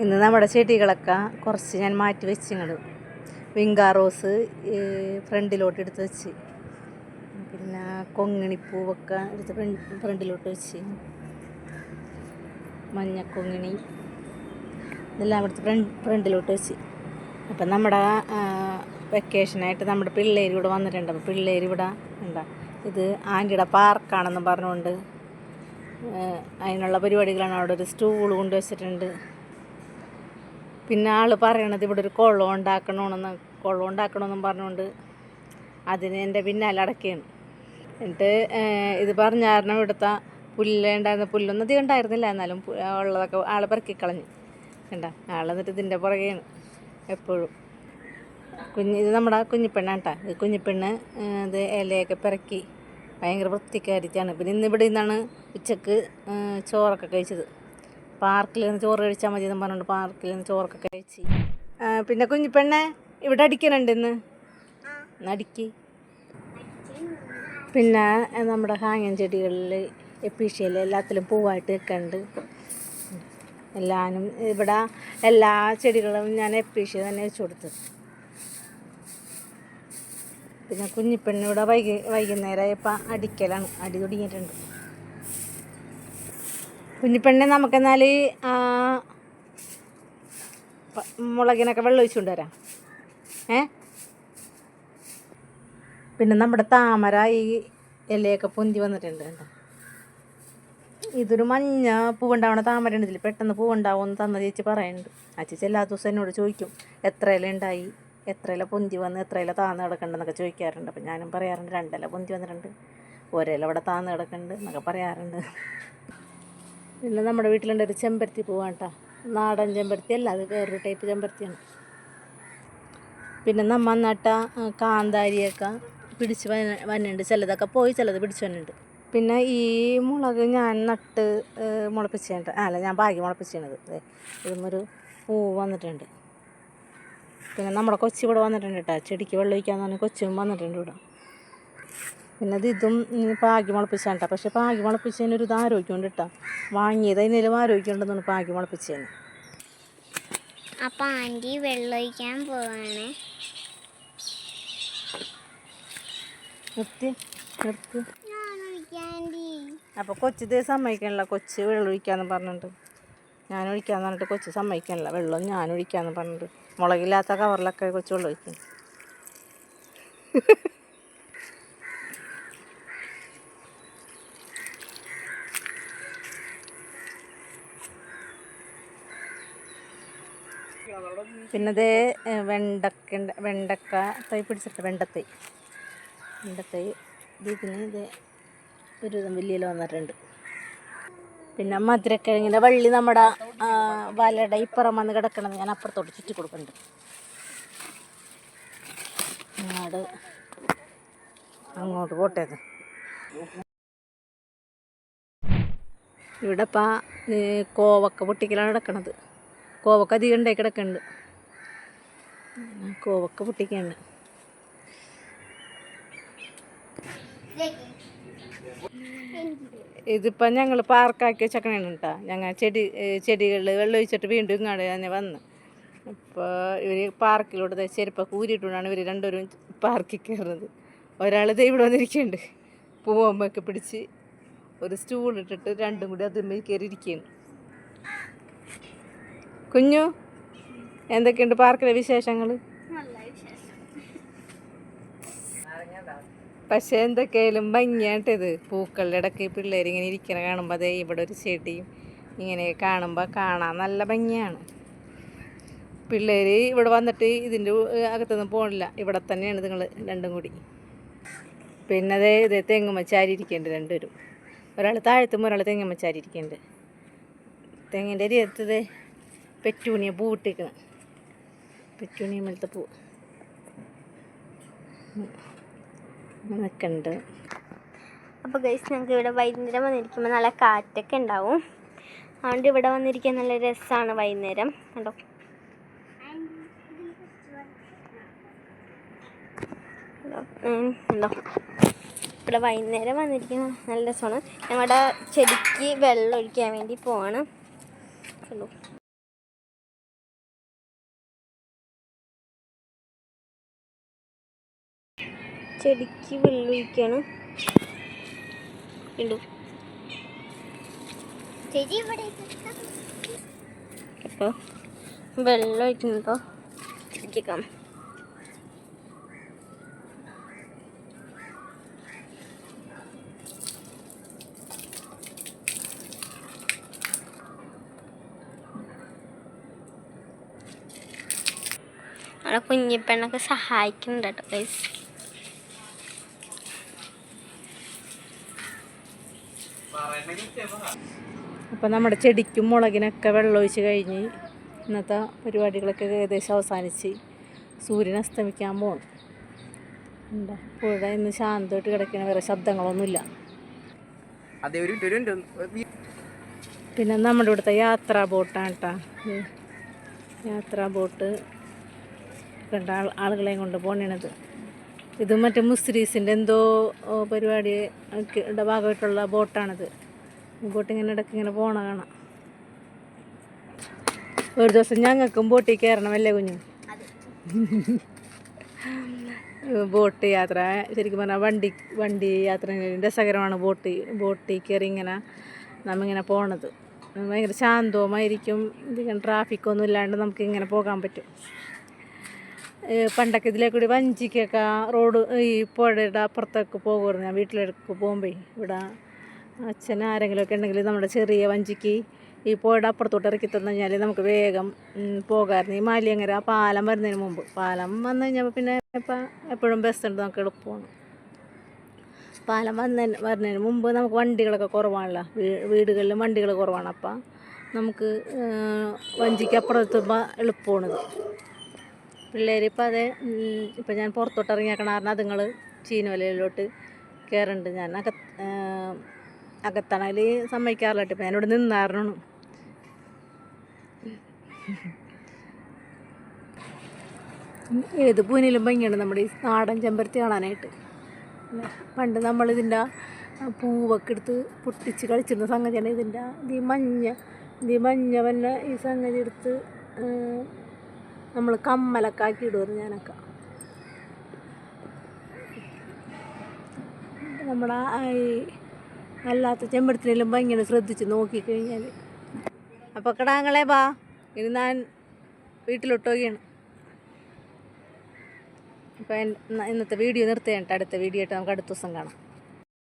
ഇന്ന് നമ്മുടെ ചെടികളൊക്കെ കുറച്ച് ഞാൻ മാറ്റി വെച്ചിങ്ങട്. വിങ്കാ റോസ് ഫ്രണ്ടിലോട്ട് എടുത്ത് വെച്ച്, പിന്നെ കൊങ്ങിണിപ്പൂവൊക്കെ എടുത്ത് ഫ്രണ്ടിലോട്ട് വെച്ച്, മഞ്ഞക്കൊങ്ങിണി ഇതെല്ലാം എടുത്ത് ഫ്രണ്ടിലോട്ട് വെച്ച്. അപ്പം നമ്മുടെ വെക്കേഷനായിട്ട് നമ്മുടെ പിള്ളേർ ഇവിടെ വന്നിട്ടുണ്ട്. അപ്പോൾ പിള്ളേർ ഇവിടെ എന്താ ഇത് ആൻറ്റിയുടെ പാർക്കാണെന്ന് പറഞ്ഞുകൊണ്ട് അതിനുള്ള പരിപാടികളാണ്. അവിടെ ഒരു സ്റ്റൂൾ കൊണ്ട് വെച്ചിട്ടുണ്ട്. പിന്നെ ആൾ പറയണത് ഇവിടെ ഒരു കുളം ഉണ്ടാക്കണമെന്നും പറഞ്ഞുകൊണ്ട് അതിന് എൻ്റെ പിന്നാലെ അടക്കുകയാണ്. എന്നിട്ട് ഇത് പറഞ്ഞ കാരണം ഇവിടുത്തെ പുല്ലൊന്നും അധികം ഉണ്ടായിരുന്നില്ല, എന്നാലും ഉള്ളതൊക്കെ ആൾ പെറുക്കിക്കളഞ്ഞു. കണ്ട ആൾ എന്നിട്ട് ഇതിൻ്റെ പുറകെയാണ് എപ്പോഴും. ഇത് നമ്മുടെ കുഞ്ഞിപ്പെണ്ണാണ് കേട്ടോ. ഇത് കുഞ്ഞിപ്പെണ്ണ് ഇത് ഇലയൊക്കെ പിറക്കി ഭയങ്കര വൃത്തിക്കാരിച്ചാണ്. പിന്നെ ഇന്നിവിടെ നിന്നാണ് ഉച്ചക്ക് ചോറൊക്കെ കഴിച്ചത്. പാർക്കിൽ നിന്ന് ചോറ് കഴിച്ചാൽ മതി എന്ന് പറഞ്ഞുകൊണ്ട് പാർക്കിൽ നിന്ന് ചോറൊക്കെ കഴിച്ച്. പിന്നെ കുഞ്ഞിപ്പെണ്ണെ ഇവിടെ അടിക്കണുണ്ട് ഇന്ന് അടിക്ക്. പിന്നെ നമ്മുടെ ഹാങ്ങൻ ചെടികളിൽ എപ്പീഷ്യയിൽ എല്ലാത്തിലും പൂവായിട്ട് വെക്കുന്നുണ്ട്. ഇവിടെ എല്ലാ ചെടികളും ഞാൻ എപ്പീഷ്യ തന്നെ വെച്ച് കൊടുത്തു. പിന്നെ കുഞ്ഞിപ്പെണ്ണ് ഇവിടെ വൈകുന്നേരം ഇപ്പം അടിക്കലാണ്, അടി തുടങ്ങിയിട്ടുണ്ട്. കുഞ്ഞിപ്പെണ്ണെ നമുക്കെന്നാൽ മുളകിനൊക്കെ വെള്ളം ഒഴിച്ചുകൊണ്ട് വരാം. പിന്നെ നമ്മുടെ താമര ഈ ഇലയൊക്കെ പൊന്തി വന്നിട്ടുണ്ട് കേട്ടോ. ഇതൊരു മഞ്ഞ പൂവുണ്ടാവണ താമര ഉണ്ട്. ഇതിൽ പെട്ടെന്ന് പൂവുണ്ടാവുമെന്ന് തന്ന ചേച്ചി പറയുന്നുണ്ട്. ആ ചേച്ചി എല്ലാ ദിവസവും എന്നോട് ചോദിക്കും എത്ര ഇല ഉണ്ടായി, എത്ര ഇല പൊന്തി വന്ന്, എത്ര ഇല താന്ന് കിടക്കണ്ടെന്നൊക്കെ ചോദിക്കാറുണ്ട്. അപ്പം ഞാനും പറയാറുണ്ട് 2 ഇല പൊന്തി വന്നിട്ടുണ്ട്, ഒരില ഇവിടെ താന്ന് കിടക്കുന്നുണ്ട് എന്നൊക്കെ പറയാറുണ്ട്. പിന്നെ നമ്മുടെ വീട്ടിലുണ്ട് ഒരു ചെമ്പരത്തി പൂവാണ് കേട്ടോ. നാടൻ ചെമ്പരത്തി അല്ല, അത് വേറൊരു ടൈപ്പ് ചെമ്പരത്തിയാണ്. പിന്നെ നമ്മ നട്ട കാന്താരിയൊക്കെ പിടിച്ച് വന്നുണ്ട്. ചിലതൊക്കെ പോയി, ചിലത് പിടിച്ച് വന്നുണ്ട്. പിന്നെ ഈ മുളക് ഞാൻ നട്ട് മുളപ്പിച്ചിട്ട് ഞാൻ പാകി മുളപ്പിച്ചത്. ഇതൊന്നൊരു പൂ വന്നിട്ടുണ്ട്. പിന്നെ നമ്മുടെ കൊച്ചി ഇവിടെ വന്നിട്ടുണ്ട് കേട്ടോ. ചെടിക്ക് വെള്ളം ഒഴിക്കാന്ന് പറഞ്ഞാൽ കൊച്ചും വന്നിട്ടുണ്ട് ഇവിടെ. പിന്നെ ഇതും പാകി മുളപ്പിച്ചാണ് കേട്ടോ. പക്ഷേ പാകി മുളപ്പിച്ചതിനൊരു ഇത് ആരോഗ്യമുണ്ട് കേട്ടോ. വാങ്ങിയത് അതിനേലും ആരോഗ്യമുണ്ടെന്നാണ് പാകി മുളപ്പിച്ചതിന്. അപ്പം ആൻറ്റി വെള്ളം ഒഴിക്കാൻ പോവാണ്. നിർത്തി. അപ്പോൾ കൊച്ചിത് സമ്മതിക്കണില്ല. കൊച്ച് വെള്ളം ഒഴിക്കാന്ന് പറഞ്ഞിട്ട് ഞാൻ ഒഴിക്കാന്ന് പറഞ്ഞിട്ട് കൊച്ച് സമ്മതിക്കണില്ല. വെള്ളം ഞാൻ ഒഴിക്കാന്ന് പറഞ്ഞിട്ട് മുളകില്ലാത്ത കവറിലൊക്കെ കൊച്ച് വെള്ളം ഒഴിക്കും. പിന്നെ ഇത് വെണ്ടക്ക തൈ പിടിച്ചിട്ട് വെണ്ടത്തൈ ഇതിന് ഇത് ഒരു വലിയ വന്നിട്ടുണ്ട്. പിന്നെ മധുരക്കിഴങ്ങിൻ്റെ വള്ളി നമ്മുടെ വലയുടെ ഇപ്പുറം വന്ന് കിടക്കണത് ഞാൻ അപ്പുറത്തോട്ട് ചുറ്റി കൊടുക്കുന്നുണ്ട്. അങ്ങോട്ട് പോട്ടേത്. ഇവിടെ ഇപ്പം കോവക്ക പൊട്ടിക്കലാണ് കിടക്കണത്. കോവക്ക അധികം ഉണ്ടായി കിടക്കുന്നുണ്ട്. കോവക്ക പൊട്ടിക്കുന്നുണ്ട്. ഇതിപ്പം ഞങ്ങൾ പാർക്കാക്കി വെച്ചേക്കണേണ് കേട്ടോ. ഞങ്ങൾ ചെടികളിൽ വെള്ളം ഒഴിച്ചിട്ട് വീണ്ടും ഇങ്ങോട്ട് തന്നെ വന്ന്. അപ്പോൾ ഇവർ പാർക്കിലോട്ട് ചെരുപ്പൊക്കെ ഊരിയിട്ടുകൊണ്ടാണ് ഇവർ രണ്ടുപേരും പാർക്കിൽ കയറുന്നത്. ഒരാൾ ഇവിടെ വന്നിരിക്കുന്നുണ്ട്, പൂവമ്പൊക്കെ പിടിച്ച് ഒരു സ്റ്റൂൾ ഇട്ടിട്ട് രണ്ടും കൂടി അതിന്മേൽ കയറി ഇരിക്കുകയാണ്. കുഞ്ഞു, എന്തൊക്കെയുണ്ട് പാർക്കിലെ വിശേഷങ്ങൾ? പക്ഷേ എന്തൊക്കെയായാലും ഭംഗിയായിട്ടത്. പൂക്കളുടെ ഇടയ്ക്ക് പിള്ളേരിങ്ങനെ ഇരിക്കണ കാണുമ്പോൾ അതേ ഇവിടെ ഒരു ചെടിയും ഇങ്ങനെ കാണുമ്പോൾ കാണാൻ നല്ല ഭംഗിയാണ്. പിള്ളേർ ഇവിടെ വന്നിട്ട് ഇതിൻ്റെ അകത്തൊന്നും പോകണില്ല, ഇവിടെ തന്നെയാണ് നിങ്ങൾ രണ്ടും കൂടി. പിന്നെ ഇതേ തെങ്ങുമ്മച്ചാരി ഇരിക്കുന്നുണ്ട് രണ്ടുപേരും. ഒരാൾ താഴത്തും ഒരാൾ തെങ്ങുമ്മച്ചാരി ഇരിക്കുന്നുണ്ട്. തെങ്ങിൻ്റെ അരിയത്തത് പെറ്റൂണിയ പൂ ഇട്ടിരിക്കണം. പെറ്റൂണിയ മേലത്തെ പൂ നിൽക്കുന്നുണ്ട്. അപ്പോൾ ഗൈസ്, ഞങ്ങൾക്ക് ഇവിടെ വൈകുന്നേരം വന്നിരിക്കുമ്പോൾ നല്ല കാറ്റൊക്കെ ഉണ്ടാവും. അതുകൊണ്ട് ഇവിടെ വന്നിരിക്കാൻ നല്ല രസമാണ് വൈകുന്നേരം. കണ്ടോ, ഉണ്ടോ, ഇവിടെ വൈകുന്നേരം വന്നിരിക്കുന്ന നല്ല രസമാണ്. ഞങ്ങളുടെ ചെടിക്ക് വെള്ളം ഒഴിക്കാൻ വേണ്ടി പോവാണ്. കണ്ടോ. ചെടിക്ക് വെള്ളം ഒഴിക്കാണ്. ഇണ്ടു അപ്പോൾ വെള്ളം ഒഴിക്കുന്നുണ്ടോ ചെടിക്കാം. അവിടെ കുഞ്ഞിപ്പെണ്ണൊക്കെ സഹായിക്കുന്നുണ്ട് കേട്ടോ ഗൈസ്. അപ്പോൾ നമ്മുടെ ചെടിക്കും മുളകിനൊക്കെ വെള്ളം ഒഴിച്ച് കഴിഞ്ഞ് ഇന്നത്തെ പരിപാടികളൊക്കെ ഏകദേശം അവസാനിച്ച് സൂര്യൻ അസ്തമിക്കാൻ പോകണം. എന്താ പുഴ ഇന്ന് ശാന്തമായിട്ട് കിടക്കണ, വേറെ ശബ്ദങ്ങളൊന്നുമില്ല. പിന്നെ നമ്മുടെ ഇവിടുത്തെ യാത്രാ ബോട്ടാണ് കേട്ടോ. യാത്രാ ബോട്ട് കണ്ട ആളുകളെയും കൊണ്ട് പോണത്. ഇത് മറ്റേ മുസ്രീസിൻ്റെ എന്തോ പരിപാടി ഭാഗമായിട്ടുള്ള ബോട്ടാണിത്. ബോട്ട് ഇങ്ങനെ ഇടയ്ക്ക് ഇങ്ങനെ പോണ കാണാം. ഒരു ദിവസം ഞങ്ങൾക്കും ബോട്ടിൽ കയറണമല്ലേ കുഞ്ഞു? ബോട്ട് യാത്ര ശരിക്കും പറഞ്ഞാൽ വണ്ടി യാത്ര രസകരമാണ്. ബോട്ടിൽ കയറി ഇങ്ങനെ നമ്മിങ്ങനെ പോണത് ഭയങ്കര ശാന്തവുമായിരിക്കും. ഇതിങ്ങനെ ട്രാഫിക്കൊന്നും ഇല്ലാണ്ട് നമുക്ക് ഇങ്ങനെ പോകാൻ പറ്റും. പണ്ടൊക്കെ ഇതിലെ കൂടി വഞ്ചിക്കൊക്കെ റോഡ് ഈ പുഴയുടെ അപ്പുറത്തൊക്കെ പോകുമായിരുന്നു. ഞാൻ വീട്ടിലേക്ക് പോകുമ്പോൾ ഇവിടെ അച്ഛൻ ആരെങ്കിലുമൊക്കെ ഉണ്ടെങ്കിൽ നമ്മുടെ ചെറിയ വഞ്ചിക്ക് ഈ പുഴയുടെ അപ്പുറത്തോട്ട് ഇറക്കി തന്നു കഴിഞ്ഞാൽ നമുക്ക് വേഗം പോകാമായിരുന്നു. ഈ മാലിയങ്ങര പാലം വരുന്നതിന് മുമ്പ്. പാലം വന്നു കഴിഞ്ഞപ്പോൾ പിന്നെ ഇപ്പം എപ്പോഴും ബസ്സുണ്ട്, നമുക്ക് എളുപ്പമാണ്. പാലം വരുന്നതിന് മുമ്പ് നമുക്ക് വണ്ടികളൊക്കെ കുറവാണല്ലോ, വീടുകളിലും വണ്ടികൾ കുറവാണ്. അപ്പം നമുക്ക് വഞ്ചിക്ക് അപ്പുറത്തെത്തുമ്പോൾ എളുപ്പമാണിത്. പിള്ളേർ ഇപ്പം അതെ ഇപ്പം ഞാൻ പുറത്തോട്ട് ഇറങ്ങിയേക്കണ കാരണം അതുങ്ങൾ ചീനവലയിലോട്ട് കയറുന്നുണ്ട്. ഞാൻ അകത്തണയിൽ സമ്മതിക്കാറില്ല. ഇപ്പം ഞാനിവിടെ നിന്നായിരുന്നു. ഏത് പൂനിലും ഭംഗിയുണ്ട് നമ്മുടെ ഈ നാടൻ ചെമ്പരത്തി കാണാനായിട്ട്. പണ്ട് നമ്മളിതിൻ്റെ പൂവൊക്കെ എടുത്ത് പൊട്ടിച്ച് കളിച്ചിരുന്ന സംഗതിയാണ് ഇതിൻ്റെ ഈ മഞ്ഞ വല്ല ഈ സംഗതി എടുത്ത് നമ്മൾ കമ്മലൊക്കെ ആക്കി ഇടുമായിരുന്നു ഞാനൊക്കെ. നമ്മുടെ ഈ അല്ലാത്ത ചെമ്പരത്തിനെല്ലാം ഭംഗിയാണ് ശ്രദ്ധിച്ച് നോക്കിക്കഴിഞ്ഞാൽ. അപ്പോൾ കിടാങ്ങളെ ബാ, ഇനി ഞാൻ വീട്ടിലോട്ട് പോവുകയാണ്. അപ്പോൾ ഇന്നത്തെ വീഡിയോ നിർത്തുകയാണ്. അടുത്ത വീഡിയോ ആയിട്ട് നമുക്ക് അടുത്ത ദിവസം കാണാം.